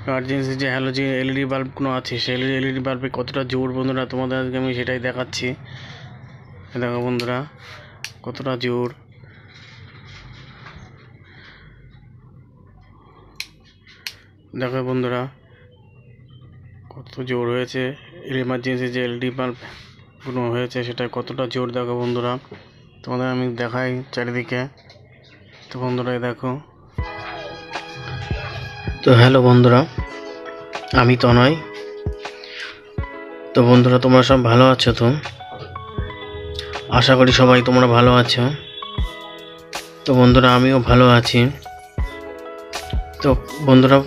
Emergency যে halogen LED বাল্বগুলো আছে সেই এলইডি বাল্বে কতটা জোর বন্ধুরা তোমাদের আজকে আমি সেটাই দেখাচ্ছি। দেখো বন্ধুরা কতটা জোর, দেখো বন্ধুরা কত জোর হয়েছে। ইমার্জেন্সি যে এলইডি বাল্বগুলো হয়েছে সেটা কতটা জোর দেখো বন্ধুরা, তোমাদের আমি দেখাই চারিদিকে। তো বন্ধুরা দেখো। তো হ্যালো বন্ধুরা, আমি তনয়। তো বন্ধুরা তোমরা সব ভালো আছো? তো আশা করি সবাই তোমরা ভালো আছো। তো বন্ধুরা আমিও ভালো আছি। তো বন্ধুরা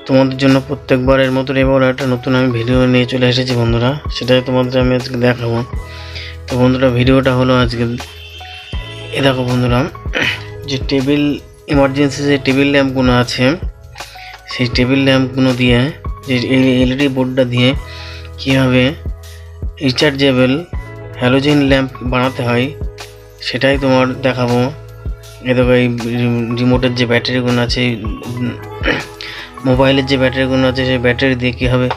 তোমাদের জন্য প্রত্যেকবারের মতো এবার একটা নতুন আমি ভিডিও নিয়ে চলে এসেছি বন্ধুরা, সেটাই তোমাদের আমি আজকে দেখাবো। তো বন্ধুরা ভিডিওটা হলো আজকে দেখো বন্ধুরা, যে টেবিল ইমার্জেন্সি যে টেবিল ল্যাম্পগুলো আছে সেই টেবিল ল্যাম্পগুলো দিয়ে যে এলইডি বোর্ডটা দিয়ে কীভাবে রিচার্জেবল হ্যালোজেন ল্যাম্প বানাতে হয় সেটাই তোমার দেখাবো। এ দেখো এই রিমোটের যে ব্যাটারিগুলো আছে, মোবাইলের যে ব্যাটারিগুলো আছে সেই ব্যাটারি দিয়ে কীভাবে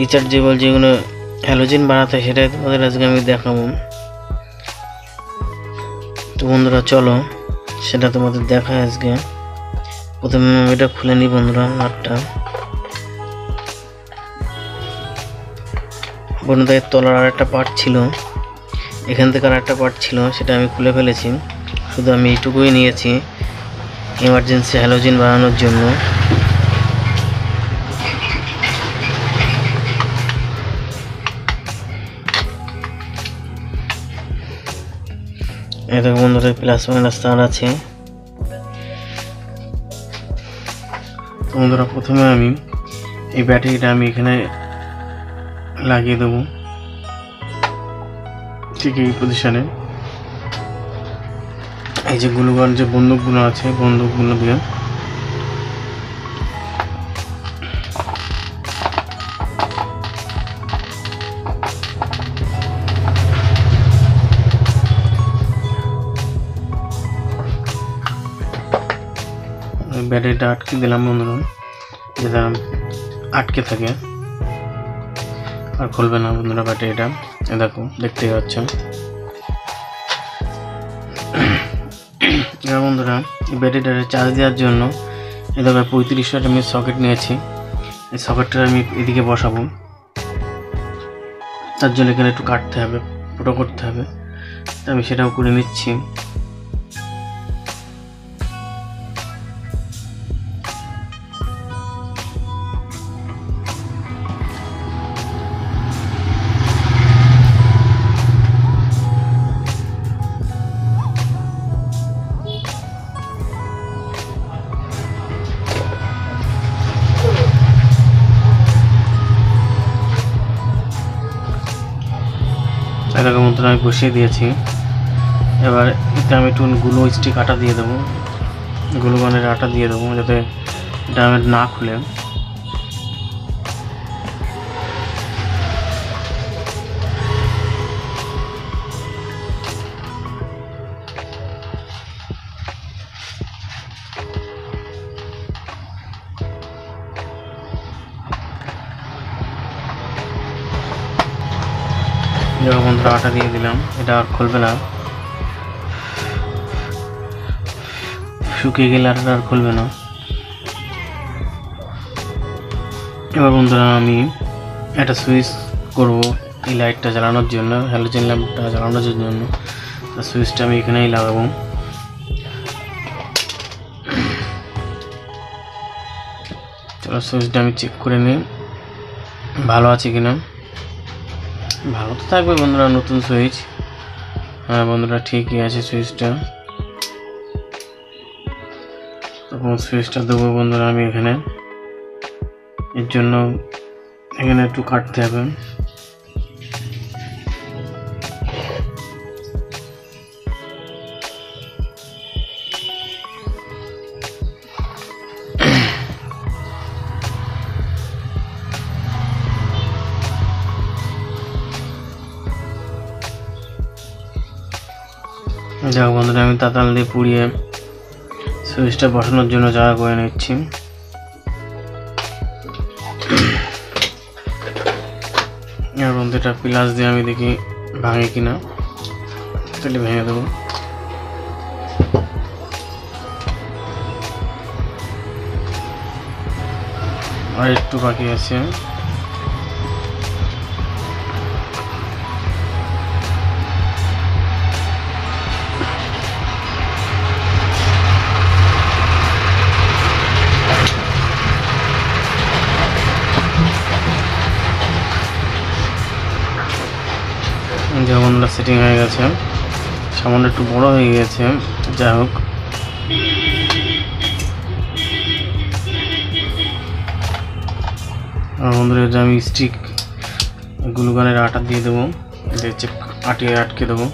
রিচার্জেবল যেগুলো হ্যালোজেন বানাতে হয় সেটাই তোমাদের আজকে আমি দেখাবো। তো বন্ধুরা চলো সেটা তোমাদের দেখায় আজকে। প্রথমে আমি এটা খুলে নিই বন্ধুরা, নাটটা বন্ধুরা এর তলার আর একটা পার্ট ছিল, এখান থেকে আর একটা পার্ট ছিল, সেটা আমি খুলে ফেলেছি। শুধু আমি এইটুকুই নিয়েছি ইমার্জেন্সি হ্যালোজেন বানানোর জন্য। এই দেখো বন্ধুরা প্লাস মাইনাস তার আছে। বন্ধুরা প্রথমে আমি এই ব্যাটারিটা আমি এখানে লাগিয়ে দেবো, ঠিক এই পজিশনে। এই যে গ্লুগান যে বন্দুকগুলো আছে বন্দুকগুলো দিয়ে ব্যাটারিটা আটকে দিলাম বন্ধুরা, যেটা আটকে থাকে আর খুলবে না বন্ধুরা ব্যাটারিটা। দেখো দেখতেই পাচ্ছ। এবার বন্ধুরা এই ব্যাটারিটা চার্জ দেওয়ার জন্য এই দেখো 35 ওয়াট আমি সকেট নিয়েছি। এই সকেটটা আমি এদিকে বসাবো, তার জন্য এখানে একটু কাটতে হবে, ফুটো করতে হবে। আমি সেটাও করে নিচ্ছি। এরকম মতন আমি বসিয়ে দিয়েছি। এবার এতে আমি একটু গ্লু স্টিক আটা দিয়ে দেবো, গ্লুগানের আটা দিয়ে দেবো যাতে এটা আমার না খুলে। যখন বন্ধুরা আটা দিয়ে দিলাম, এটা আর খুলবে না, শুকিয়ে গেলে আটাটা আর খুলবে না। এবার বন্ধুরা আমি একটা সুইচ করব এই লাইটটা জ্বালানোর জন্য, হ্যালোজেন ল্যাম্পটা জ্বালানোর জন্য। সুইচটা আমি এখানেই লাগাবো। চলো সুইচটা আমি চেক করে নিই ভালো আছে কিনা। ভালো তো থাকবে বন্ধুরা, নতুন সুইচ। হ্যাঁ বন্ধুরা ঠিকই আছে সুইচটা। তখন সুইচটা দেবো বন্ধুরা আমি এখানে, এর জন্য এখানে একটু কাটতে হবে। যাক বন্ধুরা আমি তাতাল দিয়ে পুড়িয়ে সুইচটা বসানোর জন্য জায়গা করে নিচ্ছি। আর বন্ধুটা প্লাস দিয়ে আমি দেখি ভাঙে কিনা, তাহলে ভেঙে দেবো। আর একটু বাকি আছে। যেমন সেটিং হয়ে গেছে, সামান্য একটু বড় হয়ে গেছে, যাই হোক। আর বন্ধুরা এটা আমি স্টিক গ্লুগানের আটা দিয়ে দেবো, এটা হচ্ছে আটকে দেবো।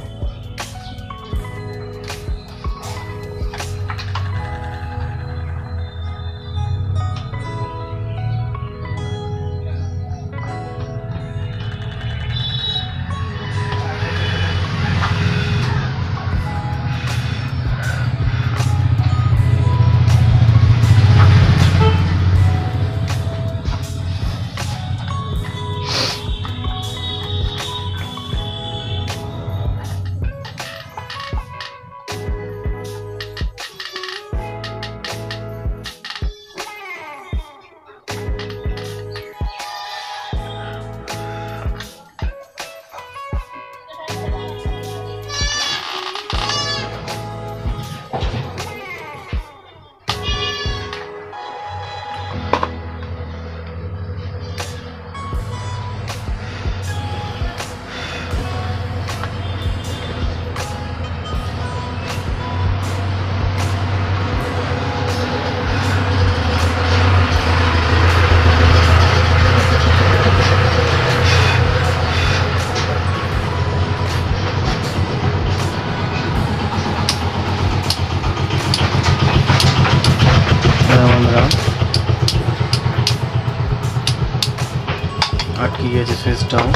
আটকে গিয়েছে সুইচটাও।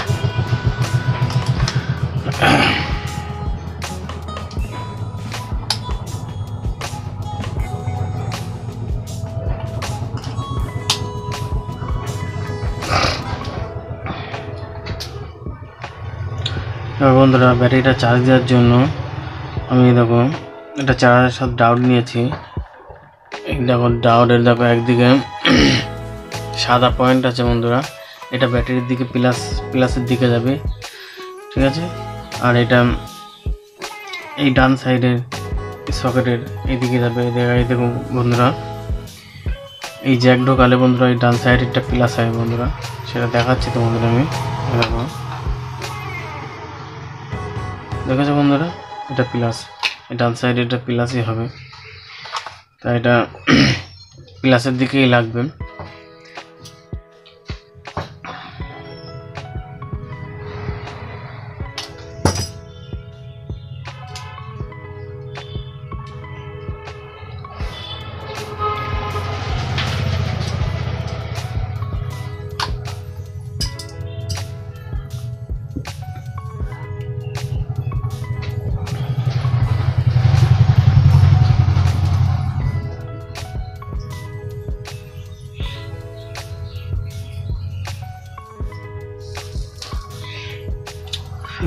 বন্ধুরা ব্যাটারিটা চার্জ দেওয়ার জন্য আমি দেখো এটা চার্জারের সাথে ডাউট নিয়েছি। এই দেখো ডাউটের দেখো একদিকে সাদা পয়েন্ট আছে বন্ধুরা, এটা ব্যাটারির দিকে প্লাসের দিকে যাবে, ঠিক আছে। আর এটা এই ডান সাইডের সকেটের এইদিকে যাবে। এই দেখো বন্ধুরা, এই জ্যাক ঢোকালে বন্ধুরা এই ডান সাইডেরটা প্লাস হয় বন্ধুরা, সেটা দেখাচ্ছি তো বন্ধুরা আমি। দেখো দেখেছো বন্ধুরা, এটা প্লাস, এই ডান সাইডে এটা প্লাসই হবে, তাই এটা প্লাসের দিকেই লাগবে।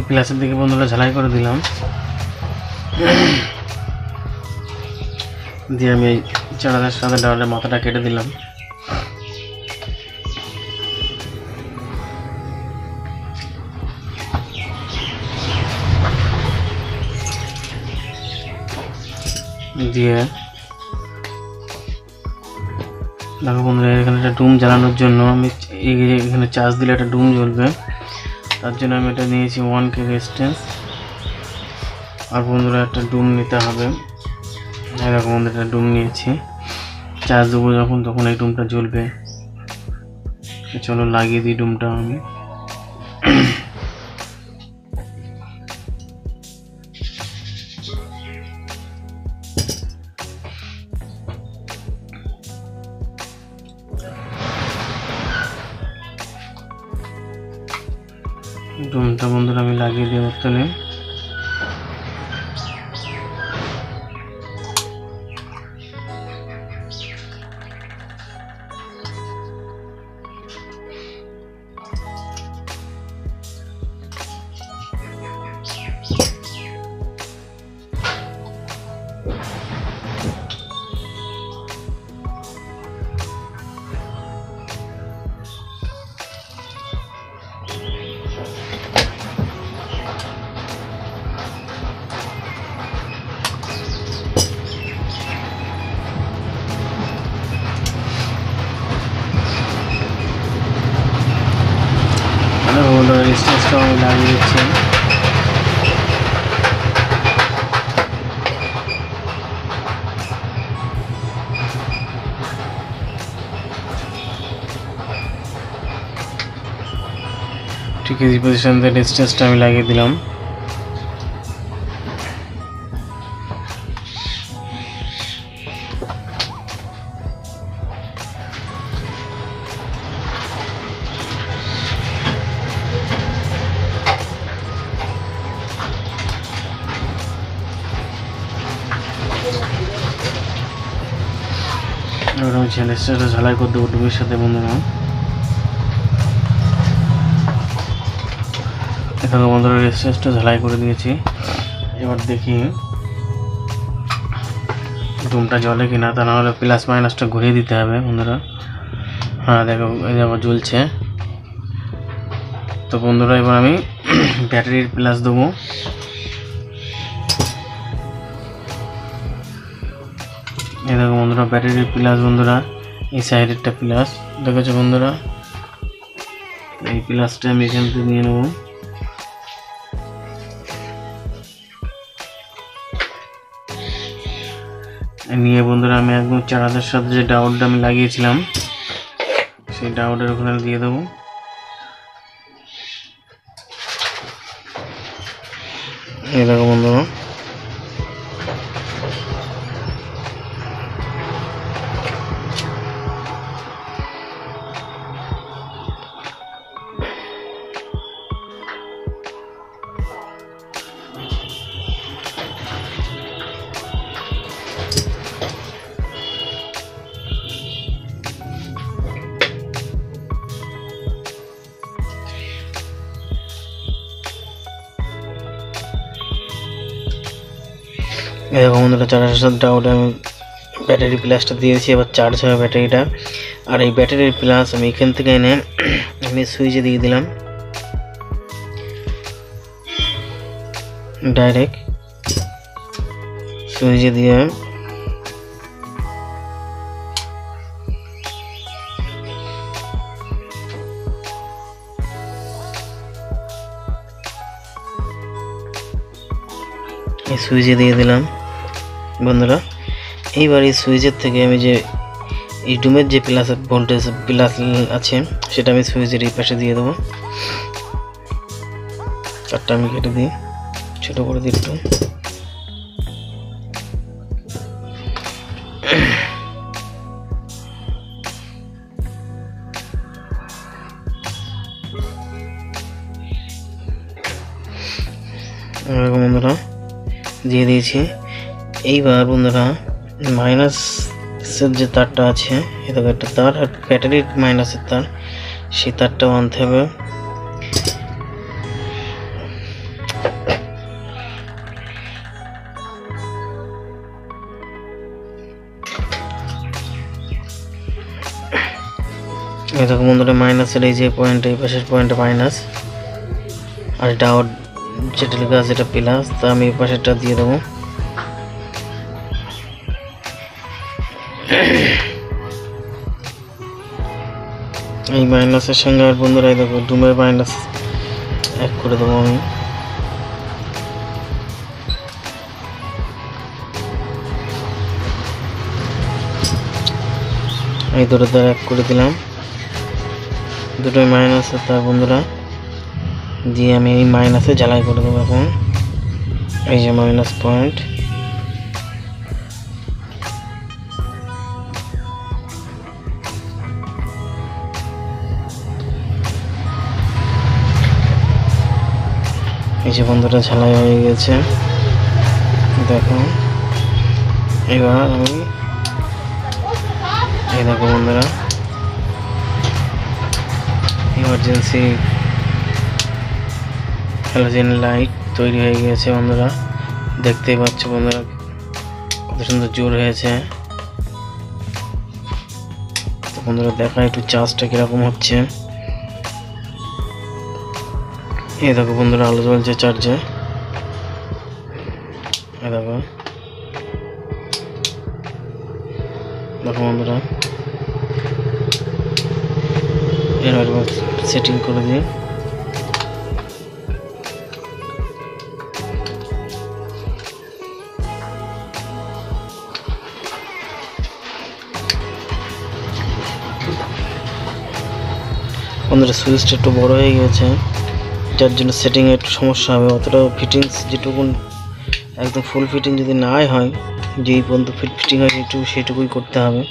প্লাসের দিকে বন্ধুরা ঝালাই করে দিলাম, দিয়ে আমি এই চার্জারের সাথে ডাউনের মাথাটা কেটে দিলাম। দিয়ে দেখো বন্ধুরা এখানে একটা ডুম জ্বালানোর জন্য আমি এখানে চার্জ দিলে একটা ডুম জ্বলবে, তার জন্য আমি এটা নিয়েছি 1K রেজিস্ট্যান্স। আর বন্ধুরা একটা ডুম নিতে হবে, এরকম বন্ধুরা একটা ডুম নিয়েছি। চার্জ দেবো যখন তখন এই ডুমটা জ্বলবে। চলো লাগিয়ে দিই ডুমটা আমি। ডুমটা বন্ধুরা আমি লাগিয়ে দিয়ে বোতলে সব আমি লাগিয়ে দিচ্ছি। ঠিক এই পজিশন থেকে রেজিস্ট্যান্সটা আমি লাগিয়ে দিলাম। এবার আমি রেজিস্ট্যান্সটা ঝালাই করে দেবো ডুমের সাথে বন্ধুরা। এখানে বন্ধুরা রেজিস্ট্যান্সটা ঝালাই করে দিয়েছি। এবার দেখি ডুমটা জ্বলে কিনা, তা না হলে প্লাস মাইনাসটা ঘুরিয়ে দিতে হবে বন্ধুরা। হ্যাঁ দেখো এই যে আবার জ্বলছে। তো বন্ধুরা এবার আমি ব্যাটারির প্লাস দেবো। এই দেখো বন্ধুরা ব্যাটারির প্লাস বন্ধুরা, এই সাইডেরটা প্লাস দেখেছো বন্ধুরা। এই প্লাসটা আমি এখান থেকে নিয়ে নেবো। নিয়ে বন্ধুরা আমি একদম চার্জারের সাথে যে ডায়োডটা আমি লাগিয়েছিলাম সেই ডায়োডের ওখানে দিয়ে দেবো। এই দেখো বন্ধুরা দেখো বন্ধুরা চার্জারের সাথে ডায়োডে আমি ব্যাটারি প্লাসটা দিয়েছি। এবার চার্জ হবে ব্যাটারিটা। আর এই ব্যাটারির প্লাস আমি এখান থেকে এনে আমি সুইচে দিয়ে দিলাম ডাইরেক্ট। সুইচে দিয়ে এই সুইচে দিয়ে দিলাম বন্ধুরা। এইবার এই সুইচের থেকে আমি যে এই ডুমের যে প্লাসের ভোল্টেজ প্লাস আছে সেটা আমি সুইচের এই পাশে দিয়ে দেবো। তারটা আমি কেটে দিই, ছোট করে দিই একটু। বন্ধুরা দিয়ে দিয়েছি। এইবার বন্ধুরা মাইনাসের যে তারটা আছে, এটা একটা তার, আর ব্যাটারির মাইনাসের তার, সেই তারটাও আনতে হবে। এই দেখো বন্ধুরা মাইনাসের এই যে পয়েন্ট, এই পাশের পয়েন্টে মাইনাস, আর ডাউট যেটা লেখা আছে এটা প্লাস। তা আমি এই পাশেরটা দিয়ে দেবো। এই মাইনাসের সঙ্গে আর বন্ধুরা এই দেখো ডুমের মাইনাস এক করে দেবো আমি। এই দুটো দ্বারা এক করে দিলাম, দুটোই মাইনাসে তার বন্ধুরা দিয়ে আমি এই মাইনাসে জ্বালাই করে দেবো। এখন এই যে মাইনাস পয়েন্ট, এই যে বন্ধুরা ঝালাই হয়ে গেছে দেখো। এবার আমি এই দেখো বন্ধুরা ইমার্জেন্সি হ্যালোজেন লাইট তৈরি হয়ে গেছে বন্ধুরা, দেখতেই পাচ্ছ বন্ধুরা কত সুন্দর জোর হয়েছে। তো বন্ধুরা দেখা একটু চার্জটা কিরকম হচ্ছে। এই দেখো বন্ধুরা আলো জ্বলছে চার্জে, এই দেখো দেখো বন্ধুরা। এবার সেটিং করে দিই। বন্ধুরা সুইচটা একটু বড় হয়ে গেছে, যার জন্য সেটিংয়ে একটু সমস্যা হবে। অতটা ফিটিংস যেটুকুন একদম ফুল ফিটিং যদি নাই হয়, যেই পর্যন্ত ফিটিং হয় সেটুকুই করতে হবে।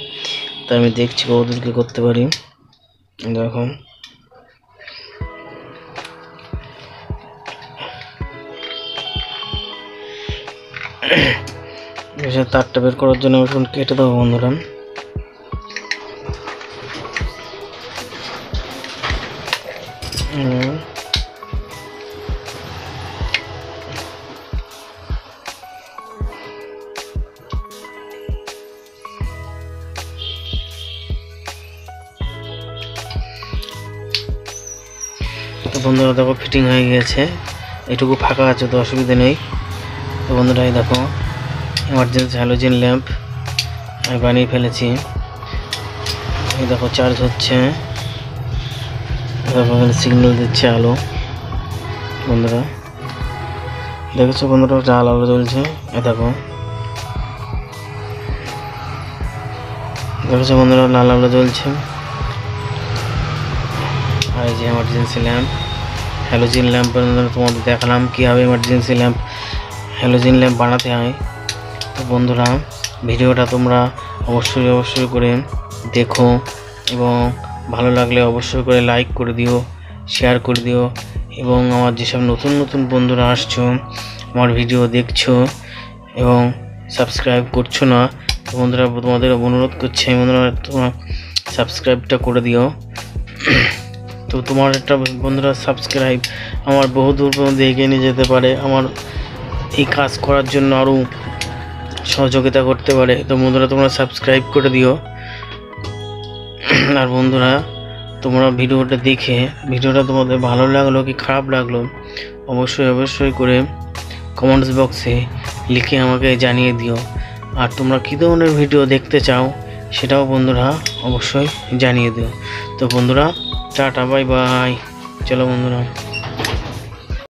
তাই আমি দেখছি ওদেরকে করতে পারি। দেখো তারটা বের করার জন্য এখন কেটে দেবো বন্ধুরা। তো বন্ধুরা দেখো ফিটিং হয়ে গেছে, এটুকু ফাঁকা আছে তো অসুবিধা নেই। তো বন্ধুরা এই দেখো এমার্জেন্সি হ্যালোজেন ল্যাম্প আমি বানিয়ে ফেলেছি। এই দেখো চার্জ হচ্ছে, দেখো সিগন্যাল দিচ্ছে আলো। বন্ধুরা দেখেছো বন্ধুরা লাল আলো জ্বলছে, দেখো দেখেছো বন্ধুরা লাল আলো জ্বলছে। আর এই যে এমার্জেন্সি ল্যাম্প, হ্যালোজেন ল্যাম্প তোমাদের দেখালাম কীভাবে এমার্জেন্সি ল্যাম্প হ্যালোজেন ল্যাম্প বানাতে হয়। তো বন্ধুরা ভিডিওটা তোমরা অবশ্যই করে দেখো এবং ভালো লাগলে অবশ্যই করে লাইক করে দিও, শেয়ার করে দিও। এবং আমার যেসব নতুন বন্ধুরা আসছো, আমার ভিডিও দেখছো এবং সাবস্ক্রাইব করছো না, তো বন্ধুরা তোমাদের অনুরোধ করছি বন্ধুরা তোমরা সাবস্ক্রাইবটা করে দিও। তো তোমার একটা বন্ধুরা সাবস্ক্রাইব আমার বহু দূর পর্যন্ত এগিয়ে নিয়ে যেতে পারে, আমার এই কাজ করার জন্য আরও সহযোগিতা করতে পারে। তো বন্ধুরা তোমরা সাবস্ক্রাইব করে দিও। আর বন্ধুরা তোমরা ভিডিওটা দেখে ভিডিওটা তোমাদের ভালো লাগলো কি খারাপ লাগলো অবশ্যই করে কমেন্টস বক্সে লিখে আমাকে জানিয়ে দিও। আর তোমরা কী ধরনের ভিডিও দেখতে চাও সেটাও বন্ধুরা অবশ্যই জানিয়ে দিও। তো বন্ধুরা টাটা বাই বাই, চলো বন্ধুরা।